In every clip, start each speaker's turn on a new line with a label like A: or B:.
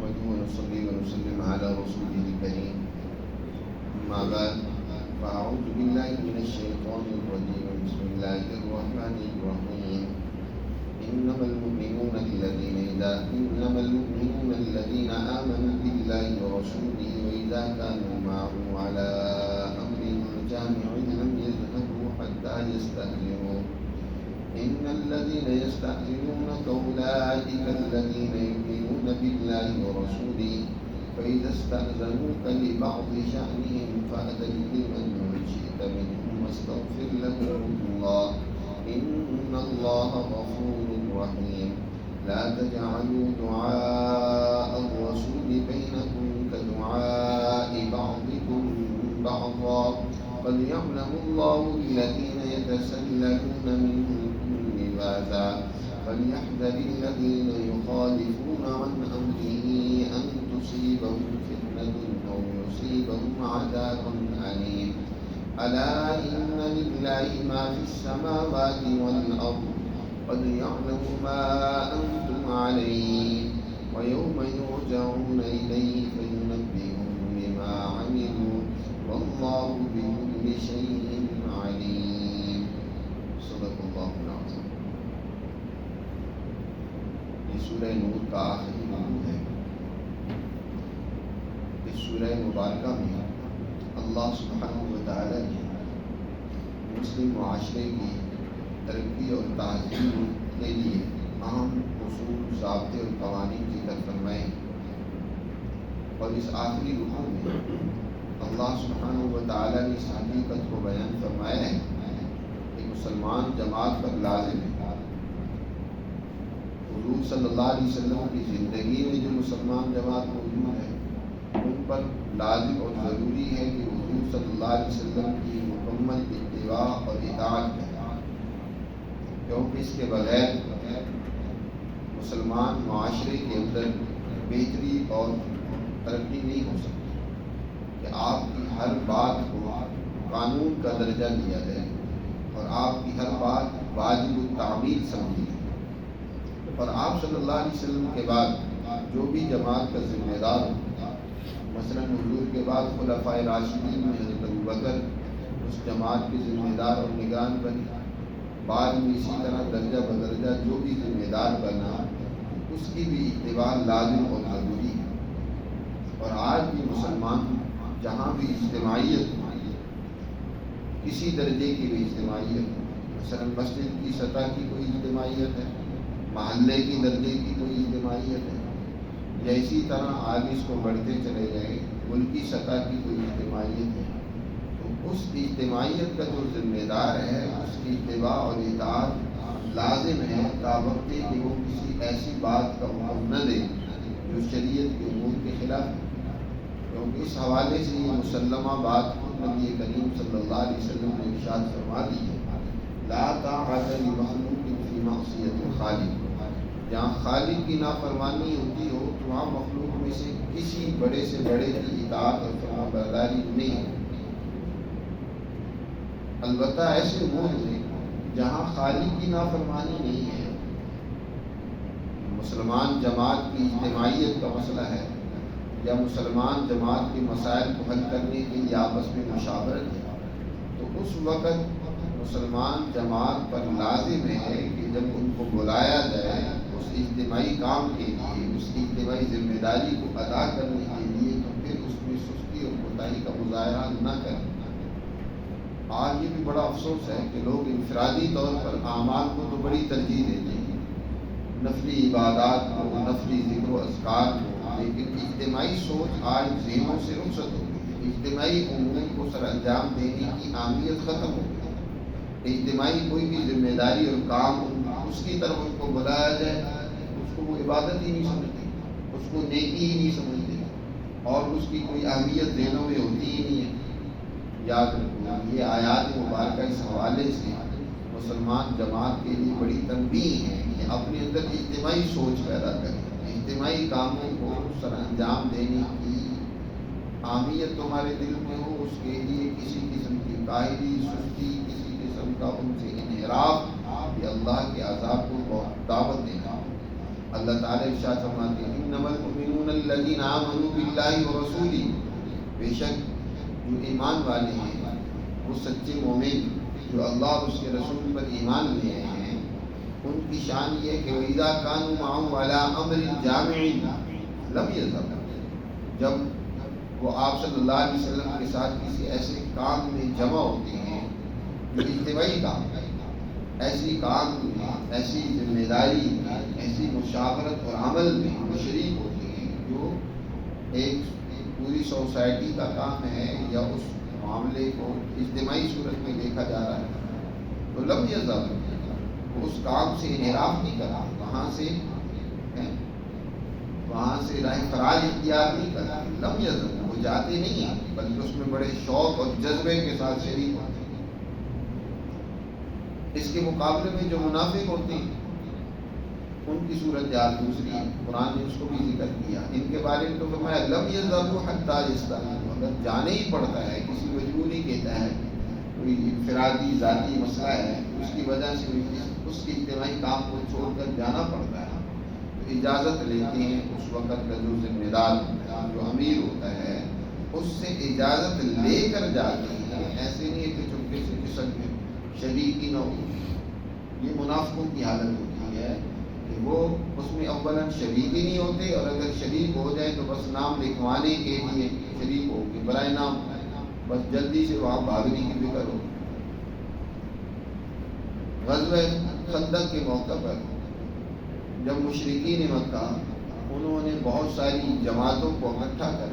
A: نحمده ونصلي ونسلم على رسوله الكريم أما بعد فأعوذ بالله من الشيطان الرجيم بسم الله الرحمن الرحيم إنما المؤمنون الذين آمنوا بالله ورسوله وإذا كانوا معه على أمر جامع لم يذهبوا حتى يستأذنوه إن الذين يستأذنونك أولئك الذين يؤمنون بالله ورسوله فإذا استأذنوك لبعض شأنهم فأذن لمن شئت منهم واستغفر لهم الله إن الله غفور رحيم لا تجعلوا دعاء الرسول بينكم كدعاء بعضكم بعضا قد يعلم الله الذين يتسللون منكم لواذا فليحذر الذين يخالفون عن أمره أن تصيبهم فتنة أو يصيبهم عذاب أليم ألا إن لله ما في السماوات والأرض قد يعلم ما أنتم عليه ويوم يرجعون إليه فينبئهم بما عملوا والله بكل شيء عليم صدق الله العظيم. یہ سورہ نور کا آخری رکوع ہے. اس سورہ مبارکہ میں اللہ سبحانہ و تعالی نے مسلم معاشرے کی ترقی اور تعظیم کے لیے اہم اصول، ضابطے اور قوانین ذکر فرمائے، اور اس آخری رکوع میں اللہ سبحانہ و تعالی نے اس حقیقت کو بیان فرمایا ہے کہ مسلمان جماعت پر لازم ہے. حضور صلی اللہ علیہ وسلم کی زندگی میں جو مسلمان جماعت موجود ہے ان پر لازم اور ضروری ہے کہ حضور صلی اللہ علیہ وسلم کی مکمل اتباع اور اطاعت کریں، کیونکہ اس کے بغیر مسلمان معاشرے کے اندر بہتری اور ترقی نہیں ہو سکتی کہ آپ کی ہر بات کو قانون کا درجہ دیا جائے اور آپ کی ہر بات واجب التعمیل سمجھی جائے. اور آپ صلی اللہ علیہ وسلم کے بعد جو بھی جماعت کا ذمہ دار ہو، مثلا حضور کے بعد خلفائے راشدین میں حضرت ابوبکر اس جماعت کے ذمہ دار اور نگران بنے، بعد میں اسی طرح درجہ بدرجہ جو بھی ذمہ دار بنا اس کی بھی اتباع لازم اور ضروری ہے. اور آج بھی مسلمان جہاں بھی اجتماعیت کسی درجے کی بھی اجتماعیت، مثلا مسجد کی سطح کی کوئی اجتماعیت ہے، محلے کی درجے کی کوئی اجتماعیت ہے، یا اسی طرح آگے اس کو بڑھتے چلے جائیں ملکی سطح کی کوئی اجتماعیت ہے، تو اس اجتماعیت کا جو ذمہ دار ہے اس کی اتباع اور اطاعت لازم ہے تاوقت کہ وہ کسی ایسی بات کا حکم نہ دے جو شریعت کے امور کے خلاف ہے. کیونکہ اس حوالے سے یہ مسلمہ بات خود نبی کریم صلی اللہ علیہ وسلم نے ارشاد فرما دی ہے، لا طاعۃ لمخلوق فی معصیۃ الخالق. جہاں خالق کی نافرمانی ہوتی ہو تو وہاں مخلوق میں سے کسی بڑے سے بڑے کی اطاعت اور فرمانبرداری نہیں ہے. البتہ ایسے امور میں جہاں خالق کی نافرمانی نہیں ہے، مسلمان جماعت کی اجتماعیت کا مسئلہ ہے یا مسلمان جماعت کے مسائل کو حل کرنے کے لیے آپس میں مشاورت ہے، تو اس وقت مسلمان جماعت پر لازم ہے کہ جب ان کو بلایا جائے اس اجتماعی کام کے لیے، اس اجتماعی ذمہ داری کو ادا کرنے کے لیے، تو پھر اس میں سستی اور کوتاہی کا مظاہرہ نہ کریں. آج یہ بھی بڑا افسوس ہے کہ لوگ انفرادی طور پر اعمال کو تو بڑی ترجیح دیتے ہیں، نفلی عبادات کو، نفلی ذکر و اذکار کو، لیکن اجتماعی سوچ آج ذہنوں سے رخصت ہو گئی ہے. اجتماعی امور کو سر انجام دینے کی اہمیت ختم ہو گئی ہے. اجتماعی کوئی بھی ذمہ داری اور کام اس کی طرف ان کو بلایا جائے اس کو وہ عبادت ہی نہیں سمجھتے، اس کو نیکی ہی نہیں سمجھتے، اور اس کی کوئی اہمیت ذہنوں میں ہوتی ہی نہیں ہے. یاد رکھو یہ آیات مبارکہ اس حوالے سے مسلمان جماعت کے لیے بڑی تنبیہ ہے کہ اپنے اندر اجتماعی سوچ پیدا کریں، اجتماعی کاموں کو سر انجام دینے کی اہمیت تمہارے دل میں ہو. اس کے لیے کسی قسم کی کاہلی، سستی، کسی قسم کا ان سے انحراف یہ اللہ کے عذاب کو بہت دعوت دینا. اللہ تعالیٰ ارشاد فرماتے ہیں انما المؤمنون الذین آمنوا باللہ ورسولہ، بے شک جو ایمان والے ہیں وہ سچے مومن جو اللہ اور اس کے رسول پر ایمان لے آئے ہیں، ان کی شان یہ کہ وَإِذَا كَانُوا مَعَهُ عَلَىٰ أَمْرٍ جَامِعٍ لَمْ يَذْهَبُوا، جب وہ آپ صلی اللہ علیہ وسلم کے ساتھ کسی ایسے کام میں جمع ہوتے ہیں جو اجتماعی کام ہے، ایسی کام میں، ایسی ذمہ داری میں، ایسی مشاورت اور عمل میں وہ شریک ہوتے ہیں جو ایک پوری سوسائٹی کا کام ہے یا اس معاملے کو اجتماعی صورت میں دیکھا جا رہا ہے، تو لم یذهب، وہ اس کام سے انحراف نہیں کرا، وہاں سے راہ فرار اختیار نہیں کرا، لم یذهب، وہ جاتے نہیں ہیں بلکہ اس میں بڑے شوق اور جذبے کے ساتھ شریک ہوتے ہیں۔ اس کے مقابلے میں جو منافق ہوتے ہیں ان کی صورت حال دوسری ہے، قرآن نے اس کو بھی ذکر کیا، ان کے بارے میں تو فرمایا لم یذهبوا حتى يستأذنوا، اگر جانا ہی پڑتا ہے کسی مجبوری کے تحت، کوئی انفرادی ذاتی مسئلہ ہے اس کی وجہ سے اس کے اجتماعی کام کو چھوڑ کر جانا پڑتا ہے تو اجازت لیتے ہیں اس وقت کا جو ذمہ دار جو امیر ہوتا ہے اس سے اجازت لے کر جاتے ہیں، ایسے نہیں ہے کہ چپکے سے کسک میں شریک ہی نہ ہو۔ یہ منافقوں کی حالت ہوتی ہے کہ وہ اس میں اولاً شریک ہی نہیں ہوتے، اور اگر شریک ہو جائے تو بس نام لکھوانے کے لیے شریک ہو کہ برائے نام بس جلدی سے وہاں بھاگنے کی فکر ہو۔ غزوہ خندق کے موقع پر جب مشرکین مکہ انہوں نے بہت ساری جماعتوں کو اکٹھا کر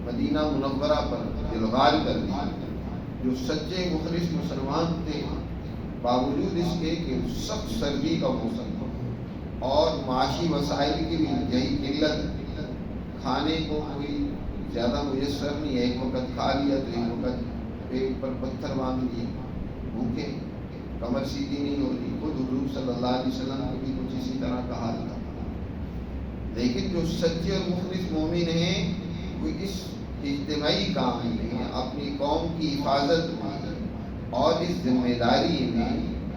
A: مدینہ منورہ پر دلغار کر دیا، جو سچے مخلص مسلمان تھے باوجود اس کے کہ سخت سردی کا موسم اور معاشی وسائل کی بھی یہی قلت، کھانے کو کوئی زیادہ میسر نہیں ہے، ایک وقت کھا لیا تو ایک وقت پیٹ پر پتھر باندھ لیے، بھوکے، کمر سیدھی نہیں ہو رہی، خود حضور صلی اللہ علیہ وسلم کو بھی کچھ اسی طرح کا حال تھا، لیکن جو سچے اور مخلص مومن ہیں وہ اس اجتماعی کام میں اپنی قوم کی حفاظت میں اور اس ذمہ داری میں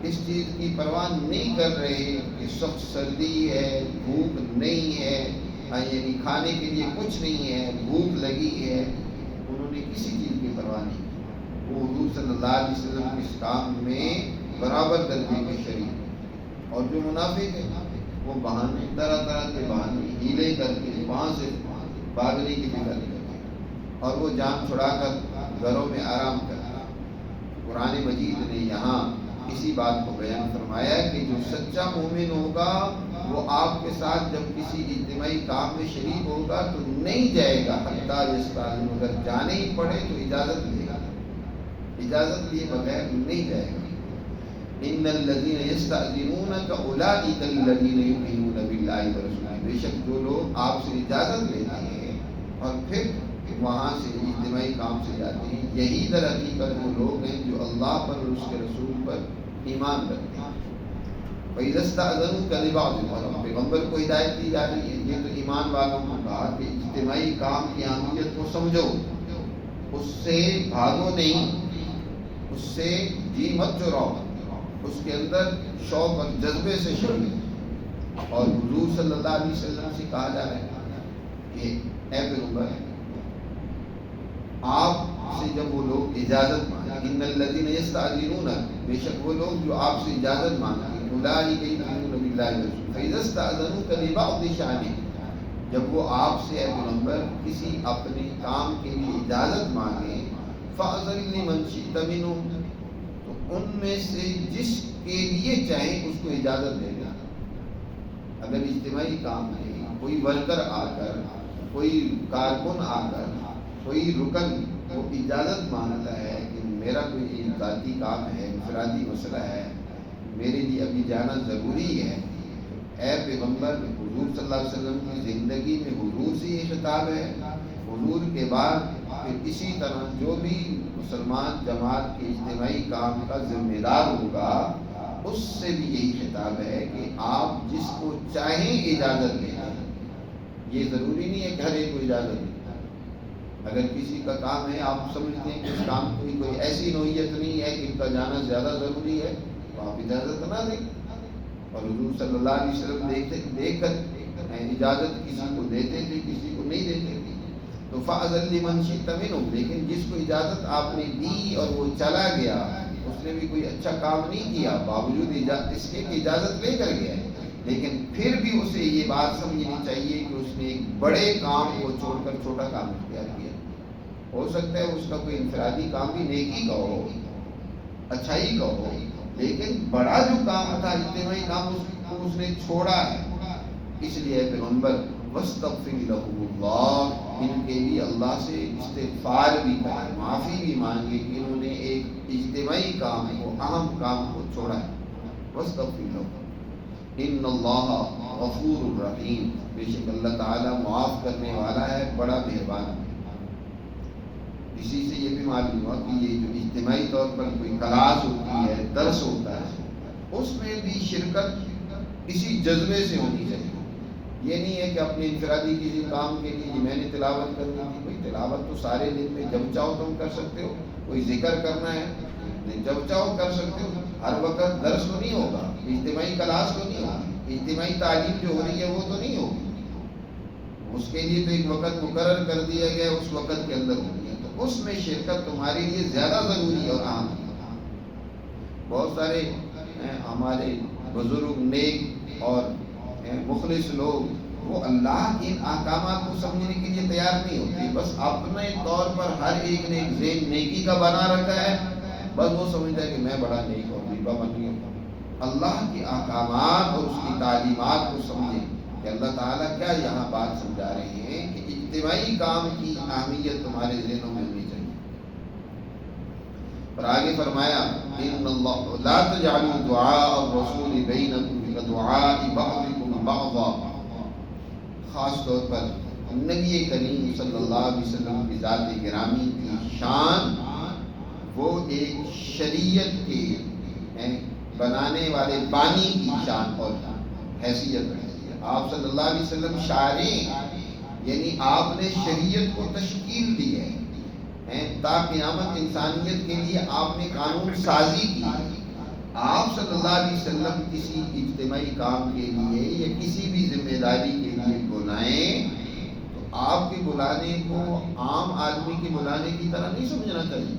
A: اس چیز کی پرواہ نہیں کر رہے کہ سخت سردی ہے، بھوک نہیں ہے، یعنی کھانے کے لیے کچھ نہیں ہے، بھوک لگی ہے، انہوں نے کسی چیز کی پرواہ نہیں کی، وہ حضور صلی اللہ علیہ وسلم کے اس کام میں برابر درجے کے شریک۔ اور جو منافق ہے وہ بہانے، طرح طرح کے بہانے ہیلے کر کے وہاں سے بھاگنے کی فکر کرتے ہیں اور وہ جان چھڑا کر گھروں میں آرام کرتے ہیں۔ قرآن مجید نے یہاں اسی بات کو بیان فرمایا کہ جو سچا مومن ہوگا وہ آپ کے ساتھ جب کسی اجتماعی کام میں شریک ہوگا تو نہیں جائے گا حتیٰ یستأذن، اگر جانے ہی پڑے تو اجازت لے گا، اجازت لیے بغیر نہیں جائے گا۔ ان الذین یستأذنونک اولئک الذین یؤمنون باللہ ورسولہ، بے شک جو لوگ آپ سے اجازت لیتے ہیں اور پھر وہاں سے اجتماعی کام سے جاتے ہیں، یہی در حقیقت وہ لوگ ہیں جو اللہ پر اور اس کے رسول پر ایمان رکھتے ہیں۔ فَإِذَا اسْتَأْذَنُوكَ لِبَعْضٍ، اور پیغمبر کو ہدایت دی جا رہی ہے، یہ تو ایمان والوں کو کہا کہ اجتماعی کام کی اہمیت کو سمجھو، اس سے بھاگو نہیں، اس سے جی مت چراؤ، اس کے اندر شوق اور جذبے سے شریک۔ اور حضور صلی اللہ علیہ وسلم سے کہا جا رہا ہے کہ اے پیغمبر، آپ سے جب وہ لوگ اجازت مانگیں، ان الذین یستأذنون، بے شک وہ لوگ جو آپ سے اجازت مانگیں، اولئک یؤمنون باللہ ورسولہ، فإذا استأذنوک لبعض شأنہم، جب وہ آپ سے اے پیغمبر کسی اپنے کام کے لیے اجازت مانگیں، فأذن لمن شئت منہم، تو ان میں سے جس کے لیے چاہیں اس کو اجازت دے دیں۔ اگر اجتماعی کام ہے، کوئی ورکر آ کر، کوئی کارکن آ کر، کوئی رکن وہ اجازت مانگتا ہے کہ میرا کوئی ذاتی کام ہے، انفرادی مسئلہ ہے، میرے لیے ابھی جانا ضروری ہے، اے پیغمبر، حضور صلی اللہ علیہ وسلم کی زندگی میں حضور سے یہ خطاب ہے، حضور کے بعد پھر اسی طرح جو بھی مسلمان جماعت کے اجتماعی کام کا ذمہ دار ہوگا اس سے بھی یہی خطاب ہے کہ آپ جس کو چاہیں اجازت دیں۔ یہ ضروری نہیں ہے کہ ہر ایک کو اجازت دیں۔ اگر کسی کا کام ہے، آپ سمجھتے ہیں کہ اس کام کی کوئی ایسی نوعیت نہیں ہے کہ ان کا جانا زیادہ ضروری ہے، تو آپ اجازت نہ دیں، اور حضور صلی اللہ علیہ وسلم دیکھ کر اجازت کسی کو دیتے تھے، کسی کو نہیں دیتے تھے. تو فَأَذَن لِمَنْ شِئْتَ مِنْهُمْ، لیکن جس کو اجازت آپ نے دی اور وہ چلا گیا، اس نے بھی کوئی اچھا کام نہیں کیا، باوجود اس کے کہ اجازت لے کر گیا، لیکن پھر بھی اسے یہ بات سمجھنی چاہیے کہ اس نے ایک بڑے کام کو چھوڑ کر چھوٹا کام اختیار کیا. ہو سکتا ہے اس کا کوئی انفرادی کام بھی نیکی کا ہو، اچھائی کا ہو، لیکن بڑا جو کام تھا، اجتماعی کام، اس نے چھوڑا ہے. اس لیے پیغمبر وَاسْتَغْفِرْ لَهُمُ اللَّهُ، ان کے لیے اللہ سے استغفار بھی کرے، معافی بھی مانگے کہ انہوں نے ایک اجتماعی کام کو، اہم کام کو چھوڑا ہے. وَاسْتَغْفِرْ لَهُمْ إِنَّ اللَّهَ غَفُورٌ رَحِيمٌ، بے شک اللہ تعالیٰ معاف کرنے والا ہے، بڑا مہربان ہے. اسی سے یہ بھی معلوم ہوا کہ یہ جو اجتماعی طور پر کوئی کلاس ہوتی ہے، درس ہوتا ہے، اس میں بھی شرکت اسی جذبے سے ہونی چاہیے. یہ نہیں ہے کہ اپنے انفرادی کسی کام کے لیے میں نے تلاوت کرنی تھی. کوئی تلاوت تو سارے دن میں جب چاہو تم کر سکتے ہو. کوئی ذکر کرنا ہے جب چاہو کر سکتے ہو. ہر وقت درس تو نہیں ہوگا، اجتماعی کلاس تو نہیں ہوگی، اجتماعی تعلیم جو ہو رہی ہے وہ تو نہیں ہوگی. اس کے لیے تو ایک وقت مقرر کر دیا گیا، اس وقت کے اندر ہونی ہے. تو اس میں شرکت تمہارے لیے زیادہ ضروری اور اہم ہے. بہت سارے ہمارے بزرگ نیک اور مخلص لوگ وہ اللہ کے احکامات کو سمجھنے کے لیے تیار نہیں ہوتے. بس اپنے طور پر ہر ایک نے ذہن نیکی کا بنا رکھا ہے، بس وہ سمجھتا ہے کہ میں بڑا نیک اور دیبا بن گیا. اللہ کے احکامات اور اس کی تعلیمات کو سمجھیں کہ اللہ تعالیٰ کیا یہاں بات سمجھا رہے ہیں کہ اجتماعی کام کی اہمیت تمہارے ذہنوں میں ہونی چاہیے. اور آگے فرمایا ان اللہ لا تجعلوا دعاء الرسول بینکم کدعاء بعضکم بعضا. خاص طور پر نبی کریم صلی اللہ علیہ وسلم کی ذات گرامی کی شان، وہ ایک شریعت کے بنانے والے بانی کی شان اور حیثیت رہتی ہے. آپ صلی اللہ علیہ وسلم شارع، یعنی آپ نے شریعت کو تشکیل دی ہے، تا قیامت انسانیت کے لیے آپ نے قانون سازی کی. آپ صلی اللہ علیہ وسلم کسی اجتماعی کام کے لیے یا کسی بھی ذمہ داری کے لیے بلائیں تو آپ کے بلانے کو عام آدمی کے بلانے کی طرح نہیں سمجھنا چاہیے.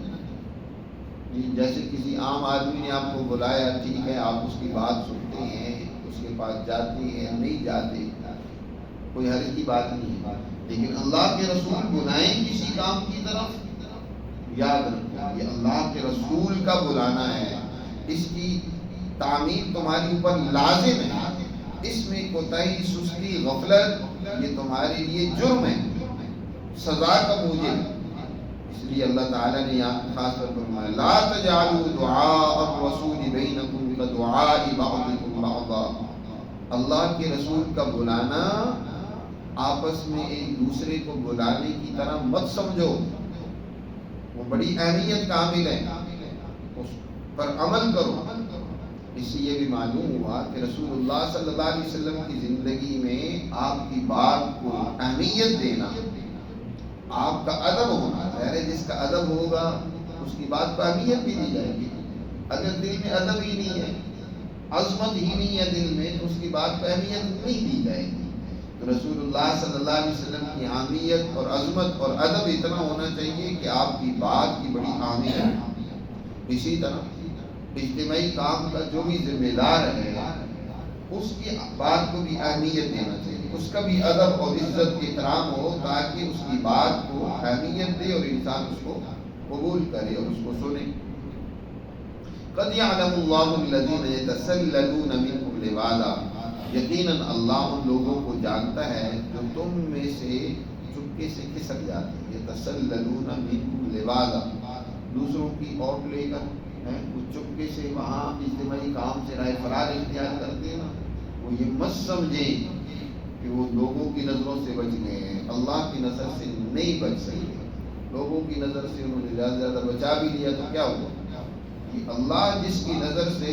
A: جیسے کسی عام آدمی نے آپ کو بلایا، ٹھیک ہے آپ اس کی بات سنتے ہیں، اس کے پاس جاتے ہیں، نہیں جاتے، کوئی حرج کی بات نہیں ہے. لیکن اللہ کے رسول بلائیں کسی کام کی طرف، یاد رکھو یہ اللہ کے رسول کا بلانا ہے، اس کی تعمیر تمہاری اوپر لازم ہے. اس میں کوتاہی، سستی، غفلت یہ تمہارے لیے جرم ہے، سزا کا موجب ہے. اس لیے اللہ تعالیٰ نے یہاں خاص طور پر فرمایا لا تجعلوا دعاء الرسول بینکم کدعاء بعضکم بعضا. اللہ کے رسول کا بلانا آپس میں ایک دوسرے کو بلانے کی طرح مت سمجھو. وہ بڑی اہمیت کا عامل ہے، اس پر عمل کرو. اس سے یہ بھی معلوم ہوا کہ رسول اللہ صلی اللہ علیہ وسلم کی زندگی میں آپ کی بات کو اہمیت دینا، آپ کا ادب ہونا. ظاہر ہے جس کا ادب ہوگا اس کی بات کو اہمیت بھی دی جائے گی. اگر دل میں ادب ہی نہیں ہے، عظمت ہی نہیں ہے دل میں، تو اس کی بات کو اہمیت نہیں دی جائے گی. تو رسول اللہ صلی اللہ علیہ وسلم کی اہمیت اور عظمت اور ادب اتنا ہونا چاہیے کہ آپ کی بات کی بڑی اہمیت ہے. اسی طرح اجتماعی کام کا جو بھی ذمہ دار ہے اس کی بات کو بھی اہمیت دینا چاہیے، اس کا بھی ادب اور عزت کے احترام ہو تاکہ اس کی بات کو اہمیت دے اور انسان اس کو قبول کرے اور اس کو سنے. قد يعلم الله الذين يتسللون منكم لواذا. یقیناً اللہ ان لوگوں کو جانتا ہے جو تم میں سے چپکے سے کھسک جاتے ہیں. یتسللون منکم لواذا، دوسروں کی اوٹ لے کر کچھ چپکے سے وہاں اجتماعی کام سے رائے فرار اختیار کرتے ہیں نا، وہ یہ مت سمجھیں کہ وہ لوگوں کی نظروں سے بچ گئے ہیں. اللہ کی نظر سے نہیں بچ سکے. لوگوں کی نظر سے انہوں نے زیادہ زیادہ بچا بھی لیا تو کیا ہوا؟ اللہ جس کی نظر سے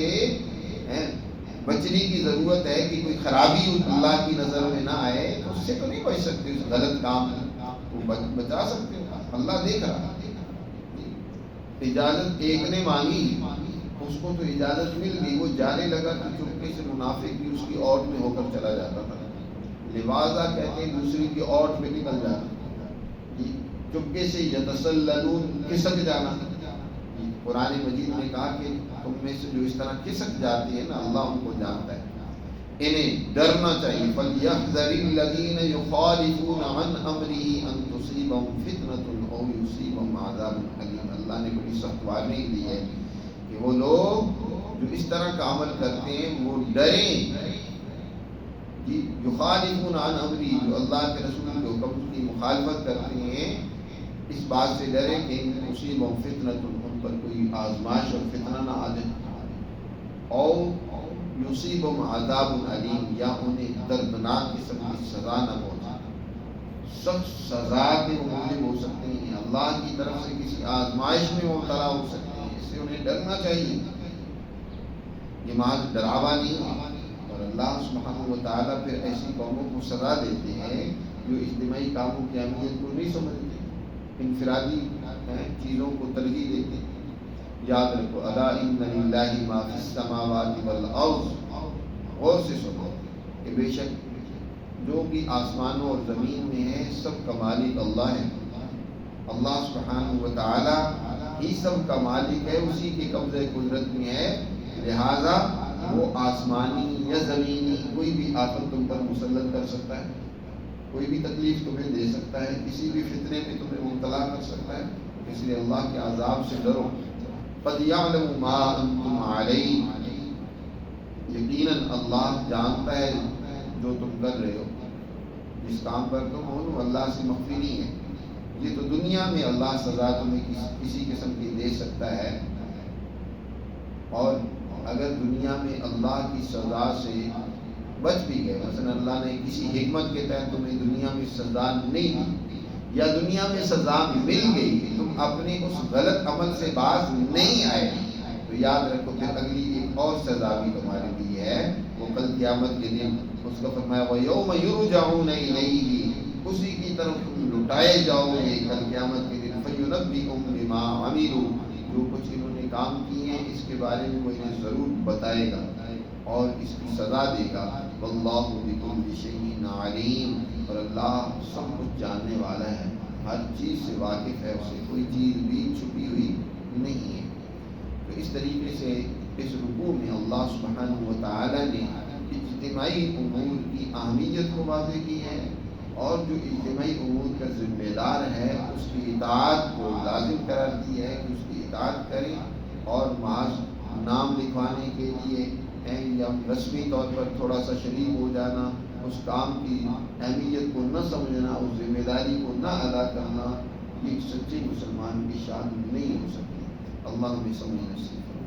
A: بچنے کی ضرورت ہے کہ کوئی خرابی اللہ کی نظر میں نہ آئے، اس سے تو نہیں بچ سکتے. اس غلط کام کو بچا سکتے ہو، اللہ دیکھ رہا. اجازت ایک نے مانگی اس کو تو اجازت مل گئی، وہ جانے لگا تو چپکے سے منافق بھی اس کی اوٹ میں ہو کر چلا جاتا تھا. لواذا کہتے ہیں دوسری کی اوٹ میں نکل جانا، چپکے سے یتسللون کھسک جانا. قرآن مجید نے کہا کہ تم میں سے جو اس طرح کھسک جاتے ہیں نا، اللہ ان کو جانتا ہے. انہیں ڈرنا چاہیے. فَلْيَحْذَرِ الَّذِينَ يُخَالِفُونَ عَنْ أَمْرِهِ أَن تُصِيبَهُمْ فِتْنَةٌ أَوْ يُصِيبَهُمْ عَذَابٌ أَلِيمٌ. اللہ نے بڑی سخت وارننگ دی ہے کہ وہ لوگ جو اس طرح کا عمل کرتے ہیں وہ ڈریں. یخالفون عن امری، جو اللہ کے رسول کے حکم کی مخالفت کرتے ہیں، اس بات سے ڈرے کہ مصیبہم فتنۃ، ان پر کوئی آزمائش اور فتنہ نہ آ جائے. او یصیبہم عذاب علیم، یا انہیں دردناک قسم کی سزا نہ پہنچے. سخت سزا کے موجب ہو سکتے ہیں، اللہ کی طرف سے کسی آزمائش میں مبتلا ہو سکتے ہیں. اس سے انہیں ڈرنا چاہیے. یہ محض ڈراوا نہیں ہے. اور اللہ سبحانہ و تعالیٰ پھر ایسی قوموں کو سزا دیتے ہیں جو اجتماعی کاموں کی اہمیت کو نہیں سمجھتے، انفرادی چیزوں کو ترجیح دیتے ہیں. یاد رکھو، الا ان للہ ما فی السماوات والارض. غور سے سنو کہ بے شک جو بھی آسمانوں اور زمین میں ہے سب کا مالک اللہ ہے. اللہ سبحانہ و تعالیٰ ہی سب کا مالک ہے، اسی کے قبضہ قدرت میں ہے. لہذا وہ آسمانی یا زمینی کوئی بھی آفت تم پر مسلط کر سکتا ہے، کوئی بھی تکلیف تمہیں دے سکتا ہے، کسی بھی فتنے میں تمہیں مبتلا کر سکتا ہے. اس لیے اللہ کے عذاب سے ڈرو. قد یعلم ما انتم علیہ، یقیناً اللہ جانتا ہے جو تم کر رہے ہو. جس کام پر تم ہو اللہ سے مخفی نہیں ہے. یہ تو دنیا میں اللہ سزا تمہیں کسی قسم کی دے سکتا ہے، اور اگر دنیا میں اللہ کی سزا سے بچ بھی گئے، مثلا اللہ نے کسی حکمت کے تحت تمہیں دنیا میں سزا نہیں دی، یا دنیا میں سزا مل گئی، تم اپنے اس غلط عمل سے باز نہیں آئے، تو یاد رکھو پھر اگلی ایک اور سزا بھی تمہارے لیے ہے. وہ کل قیامت کے دن اس کا فرمایا وَيَوْمَ يُرْجَعُونَ إِلَيْهِ، اسی کی طرف تم لٹائے جاؤ گے کل قیامت کے دن. فَيُنَبِّئُهُم بِمَا عَمِلُوا، جو کچھ انہوں نے کام کیے ہیں اس کے بارے میں وہ انہیں ضرور بتائے گا اور اس کی سزا دے گا. وَاللَّهُ بِكُلِّ شَيْءٍ عَلِيمٌ، اور اللہ سب کچھ جاننے والا ہے، ہر چیز سے واقف ہے، اسے کوئی چیز بھی چھپی ہوئی نہیں ہے. تو اس طریقے سے اس رکوع میں اللہ سبحانہ و تعالی نے اجتماعی امور کی اہمیت کو واضح کی ہے، اور جو اجتماعی امور کا ذمہ دار ہے اس کی اطاعت کو لازم قرار دی ہے کہ اس کی اطاعت کریں. اور محض نام لکھوانے کے لیے یا رسمی طور پر تھوڑا سا شریک ہو جانا، اس کام کی اہمیت کو نہ سمجھنا، اس ذمہ داری کو نہ ادا کرنا، یہ سچے مسلمان کی شان نہیں ہو سکتی. اللہ ہمیں سمجھ نصیب